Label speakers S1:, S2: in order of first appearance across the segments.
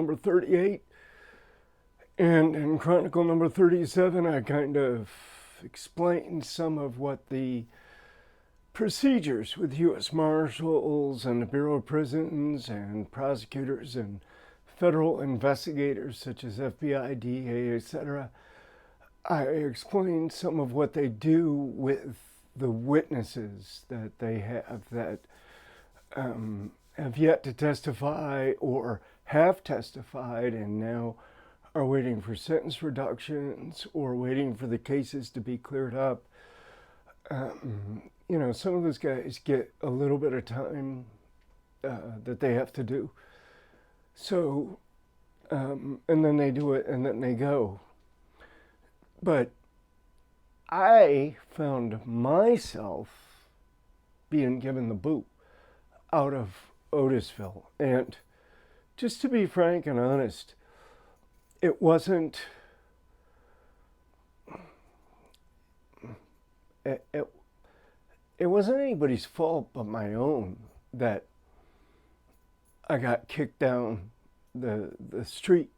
S1: number 38. And in Chronicle number 37, I kind of explained some of what the procedures with U.S. Marshals and the Bureau of Prisons and prosecutors and federal investigators such as FBI, DEA, etc. I explained some of what they do with the witnesses that they have that have yet to testify or have testified and now are waiting for sentence reductions or waiting for the cases to be cleared up. Some of those guys get a little bit of time that they have to do. So, and then they do it and then they go. But I found myself being given the boot out of Otisville. And just to be frank and honest, it wasn't anybody's fault but my own that I got kicked down the street,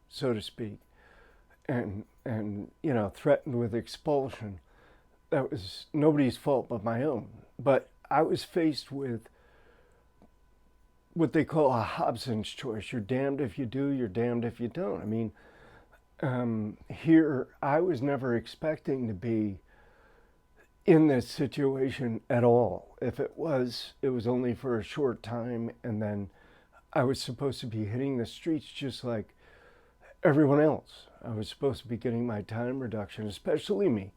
S1: so to speak, and threatened with expulsion. That was nobody's fault but my own. But I was faced with what they call a Hobson's choice. You're damned if you do, you're damned if you don't. I mean, here I was never expecting to be in this situation at all. If it was only for a short time, and then I was supposed to be hitting the streets just like everyone else. I was supposed to be getting my time reduction, especially me.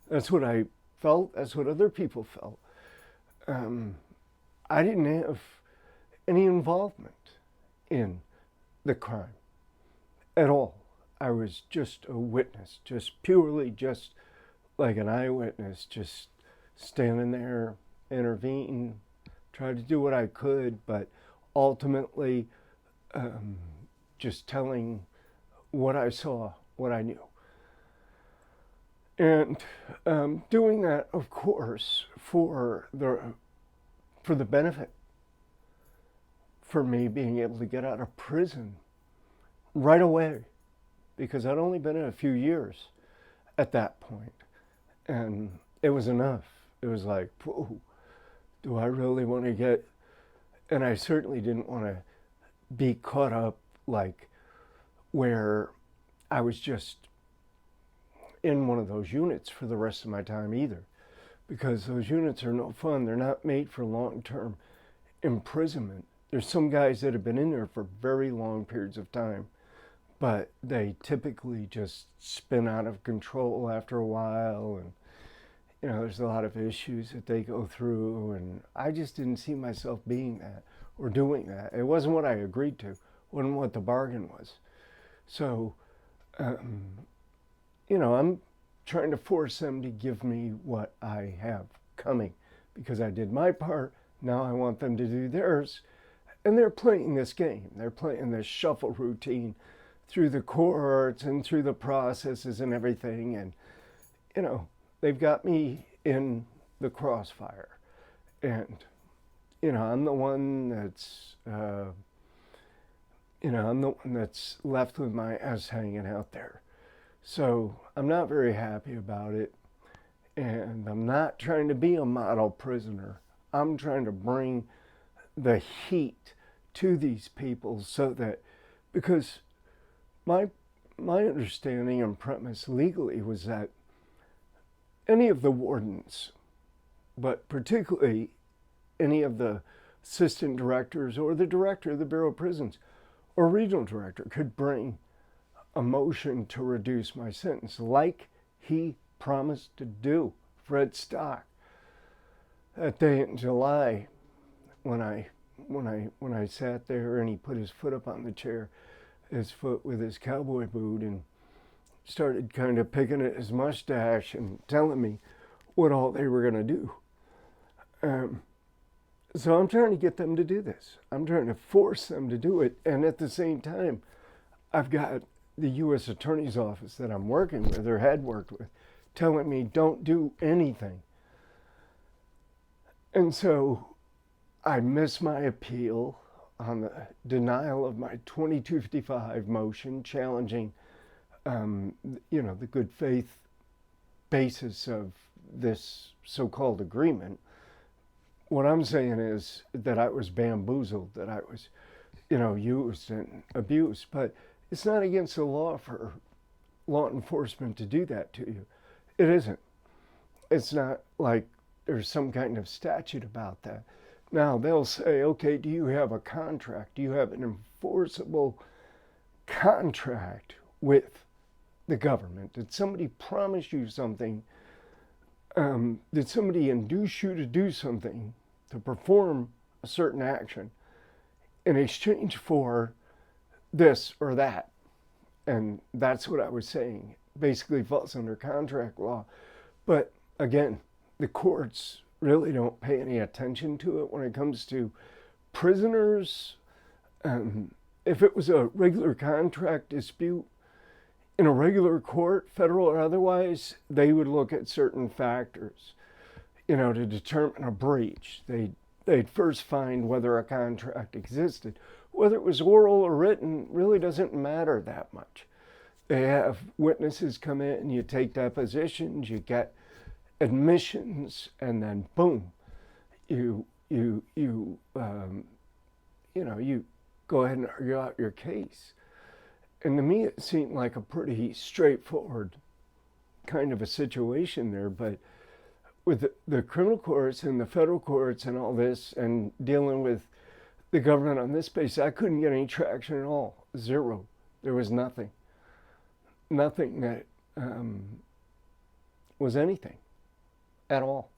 S1: That's what I felt. That's what other people felt. I didn't have any involvement in the crime at all. I was just a witness, just purely just like an eyewitness, just standing there, intervening, tried to do what I could, but ultimately just telling what I saw, what I knew. And doing that, of course, for the benefit, for me being able to get out of prison right away, because I'd only been in a few years at that point, and it was enough. It was like, whoa, do I really want to get, and I certainly didn't want to be caught up like where I was just in one of those units for the rest of my time either, because those units are no fun. They're not made for long-term imprisonment. There's some guys that have been in there for very long periods of time, but they typically just spin out of control after a while, and there's a lot of issues that they go through, and I just didn't see myself being that or doing that. It wasn't what I agreed to, wasn't what the bargain was. So, I'm trying to force them to give me what I have coming, because I did my part. Now I want them to do theirs. And they're playing this game. They're playing this shuffle routine through the courts and through the processes and everything. And, they've got me in the crossfire. And, I'm the one that's, I'm the one that's left with my ass hanging out there. So I'm not very happy about it. And I'm not trying to be a model prisoner. I'm trying to bring the heat to these people, so that, because my understanding and premise legally was that any of the wardens, but particularly any of the assistant directors or the director of the Bureau of Prisons or regional director could bring a motion to reduce my sentence, like he promised to do, Fred Stock, that day in July when I sat there and he put his foot up on the chair, his foot with his cowboy boot, and started kind of picking at his mustache and telling me what all they were going to do. So I'm trying to get them to do this. I'm trying to force them to do it. And at the same time, I've got the U.S. Attorney's Office that I'm working with, or had worked with, telling me don't do anything. And so I miss my appeal on the denial of my 2255 motion challenging, the good faith basis of this so-called agreement. What I'm saying is that I was bamboozled, that I was, used and abused. But it's not against the law for law enforcement to do that to you. It isn't. It's not like there's some kind of statute about that. Now, they'll say, okay, do you have a contract? Do you have an enforceable contract with the government? Did somebody promise you something? Did somebody induce you to do something, to perform a certain action in exchange for this or that? And that's what I was saying. Basically falls under contract law. But again, the courts really don't pay any attention to it when it comes to prisoners. If it was a regular contract dispute in a regular court, federal or otherwise, they would look at certain factors, to determine a breach. They'd first find whether a contract existed. Whether it was oral or written really doesn't matter that much. They have witnesses come in, you take depositions, you get admissions, and then boom, you go ahead and argue out your case. And to me, it seemed like a pretty straightforward kind of a situation there. But with the criminal courts and the federal courts and all this, and dealing with the government on this basis, I couldn't get any traction at all. Zero. There was nothing. Nothing that was anything at all.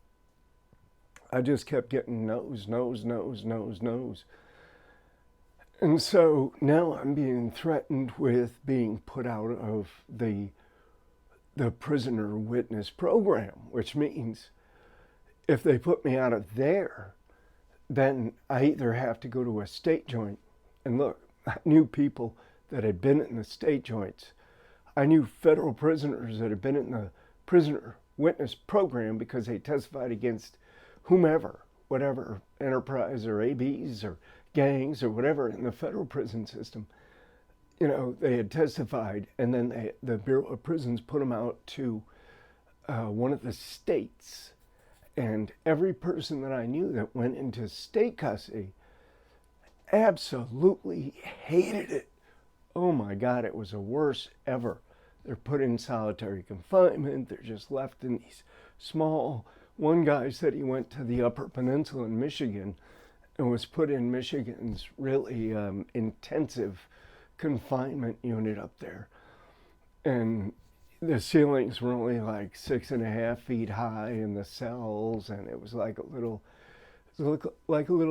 S1: I just kept getting no's. And so now I'm being threatened with being put out of the prisoner witness program, which means if they put me out of there, then I either have to go to a state joint. And look, I knew people that had been in the state joints. I knew federal prisoners that had been in the prisoner witness program because they testified against whomever, whatever enterprise or ABs or gangs or whatever in the federal prison system. They had testified, and then the Bureau of Prisons put them out to one of the states. And every person that I knew that went into state custody absolutely hated it. Oh my God, it was the worst ever. They're put in solitary confinement. They're just left in these small. One guy said he went to the Upper Peninsula in Michigan and was put in Michigan's really intensive confinement unit up there. And the ceilings were only like 6.5 feet high in the cells, and it was like a little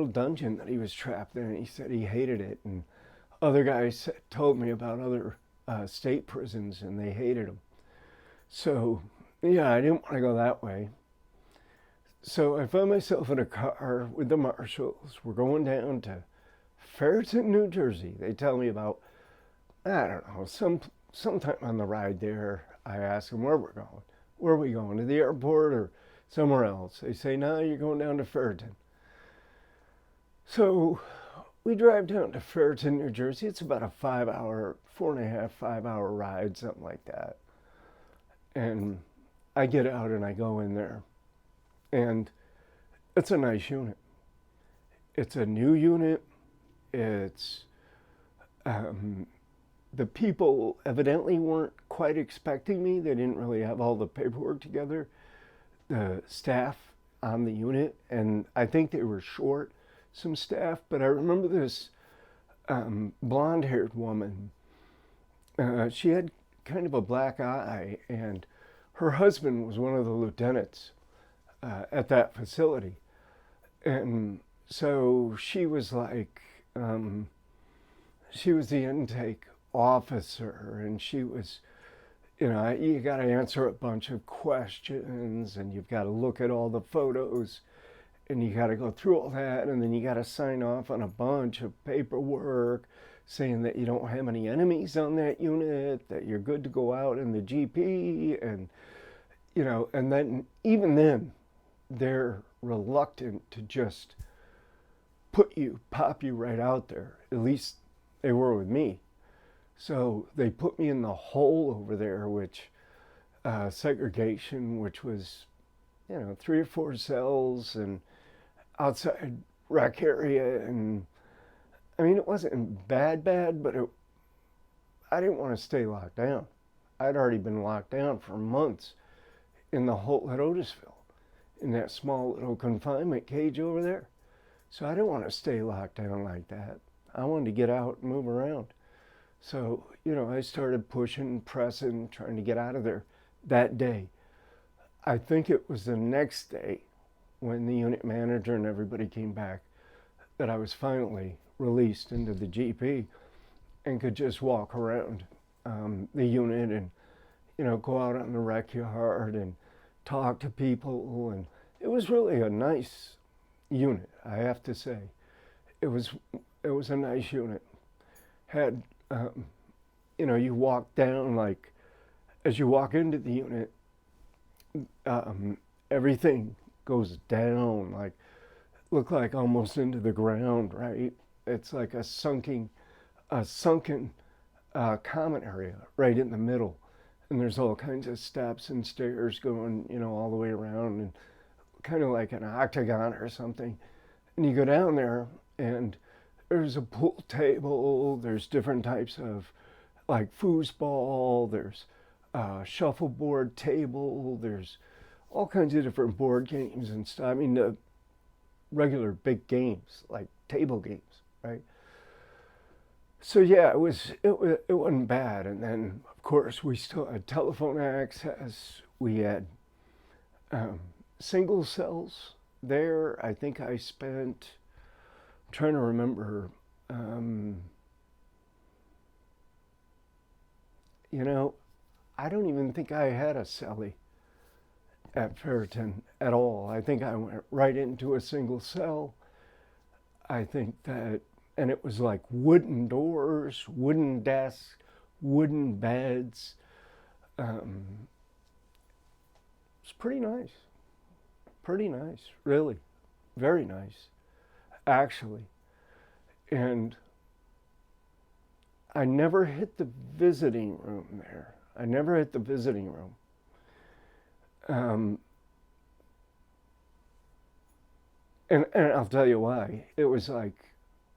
S1: dungeon that he was trapped in. He said he hated it, and other guys told me about other state prisons, and they hated them. So yeah, I didn't want to go that way. So I found myself in a car with the marshals. We're going down to Fairton, New Jersey. They tell me about, I don't know, sometime on the ride there, I ask them where we're going. Where are we going, to the airport or somewhere else? They say, no, you're going down to Fairton. So we drive down to Fairton, New Jersey. It's about a 4.5, 5 hour ride, something like that. And I get out and I go in there. And it's a nice unit. It's a new unit. It's, the people evidently weren't quite expecting me. They didn't really have all the paperwork together, the staff on the unit. And I think they were short some staff. But I remember this blonde-haired woman. She had kind of a black eye, and her husband was one of the lieutenants at that facility. And so she was like, she was the intake officer, and she was, you got to answer a bunch of questions, and you've got to look at all the photos, and you got to go through all that, and then you got to sign off on a bunch of paperwork saying that you don't have any enemies on that unit, that you're good to go out in the GP, and, and then, even then, they're reluctant to just pop you right out there. At least they were with me. So they put me in the hole over there, which segregation, which was, 3 or 4 cells and outside rec area. And I mean, it wasn't bad, but I didn't want to stay locked down. I'd already been locked down for months in the hole at Otisville, in that small little confinement cage over there. So I didn't want to stay locked down like that. I wanted to get out and move around. So, I started pushing, pressing, trying to get out of there that day. I think it was the next day when the unit manager and everybody came back that I was finally released into the GP and could just walk around the unit and, go out on the rec yard and talk to people. And it was really a nice unit, I have to say. It was a nice unit. Had, you walk down, like, as you walk into the unit, everything goes down, like, look like almost into the ground, right? It's like a sunken common area right in the middle. And there's all kinds of steps and stairs going, all the way around, and kind of like an octagon or something. And you go down there and there's a pool table, there's different types of like foosball, there's a shuffleboard table, there's all kinds of different board games and stuff. I mean, the regular big games, like table games, right? So yeah, it wasn't bad. And then of course we still had telephone access. We had single cells there. I think I spent, I'm trying to remember, I don't even think I had a cellie at Fairton at all. I think I went right into a single cell. I think that, and it was like wooden doors, wooden desks, wooden beds. It's pretty nice, really, very nice, actually. And I never hit the visiting room there. I never hit the visiting room. And I'll tell you why. It was like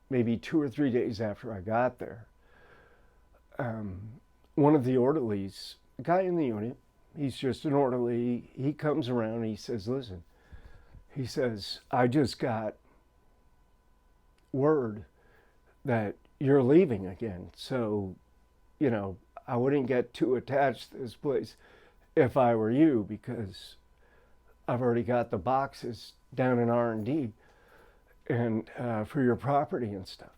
S1: maybe 2 or 3 days after I got there. One of the orderlies, a guy in the unit, he's just an orderly, he comes around and he says, listen, he says, I just got word that you're leaving again. So, I wouldn't get too attached to this place if I were you, because I've already got the boxes down in R&D and for your property and stuff.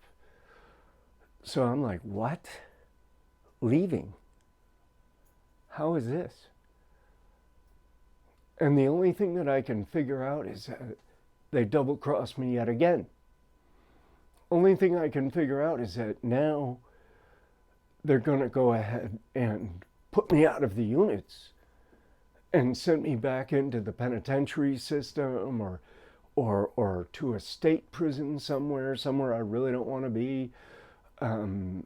S1: So I'm like, what? Leaving? How is this? And the only thing that I can figure out is that they double-crossed me yet again. Only thing I can figure out is that now they're going to go ahead and put me out of the units and send me back into the penitentiary system or to a state prison somewhere I really don't want to be. I'm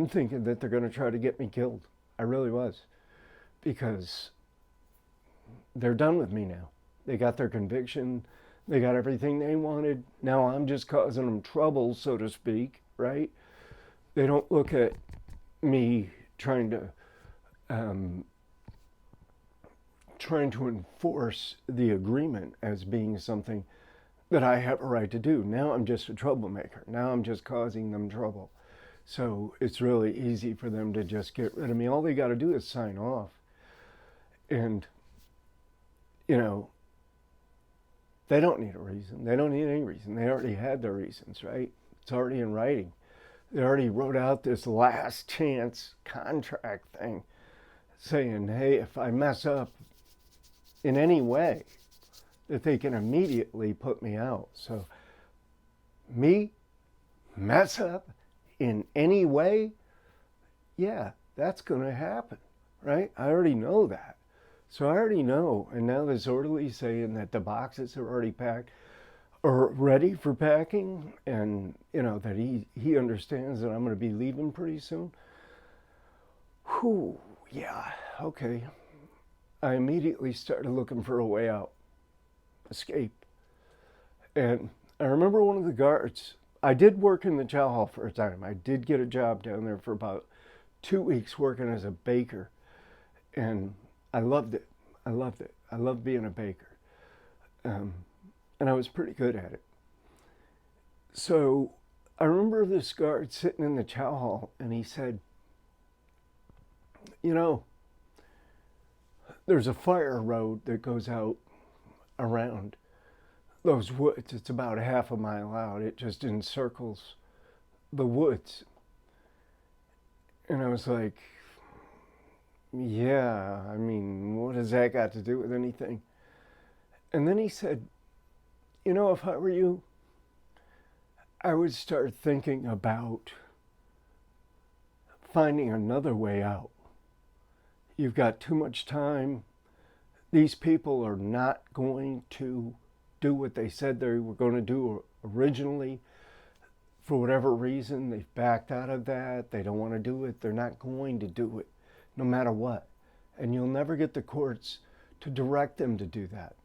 S1: thinking that they're going to try to get me killed. I really was. Because they're done with me now. They got their conviction. They got everything they wanted. Now I'm just causing them trouble, so to speak, right? They don't look at me trying to enforce the agreement as being something that I have a right to do. Now I'm just a troublemaker. Now I'm just causing them trouble. So it's really easy for them to just get rid of me. All they got to do is sign off. And, they don't need a reason. They don't need any reason. They already had their reasons, right? It's already in writing. They already wrote out this last chance contract thing saying, hey, if I mess up in any way, that they can immediately put me out. So, me mess up in any way? Yeah, that's going to happen, right? I already know that. So I already know. And now this orderly saying that the boxes are already packed or ready for packing, and that he understands that I'm going to be leaving pretty soon. Whew, yeah, okay. I immediately started looking for a way out, escape. And I remember one of the guards, I did work in the chow hall for a time. I did get a job down there for about 2 weeks working as a baker. And I loved it. I loved it. I loved being a baker. And I was pretty good at it. So I remember this guard sitting in the chow hall, and he said, there's a fire road that goes out around those woods. It's about a half a mile out. It just encircles the woods. And I was like, yeah, I mean, what has that got to do with anything? And then he said, if I were you, I would start thinking about finding another way out. You've got too much time. These people are not going to do what they said they were going to do originally. For whatever reason, they've backed out of that. They don't want to do it. They're not going to do it, no matter what. And you'll never get the courts to direct them to do that.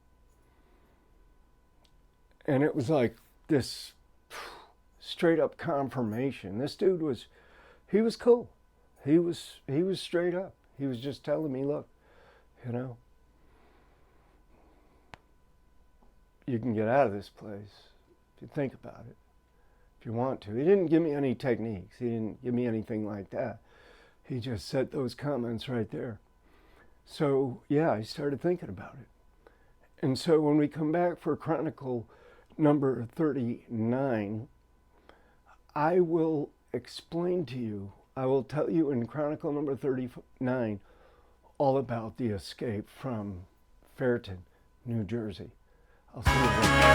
S1: And it was like this straight up confirmation. This dude he was cool. He was straight up. He was just telling me, look, you can get out of this place if you think about it, if you want to. He didn't give me any techniques. He didn't give me anything like that. He just said those comments right there. So, yeah, I started thinking about it. And so when we come back for Chronicle number 39, I will explain to you, I will tell you in Chronicle number 39 all about the escape from Fairton, New Jersey. I'll see you then.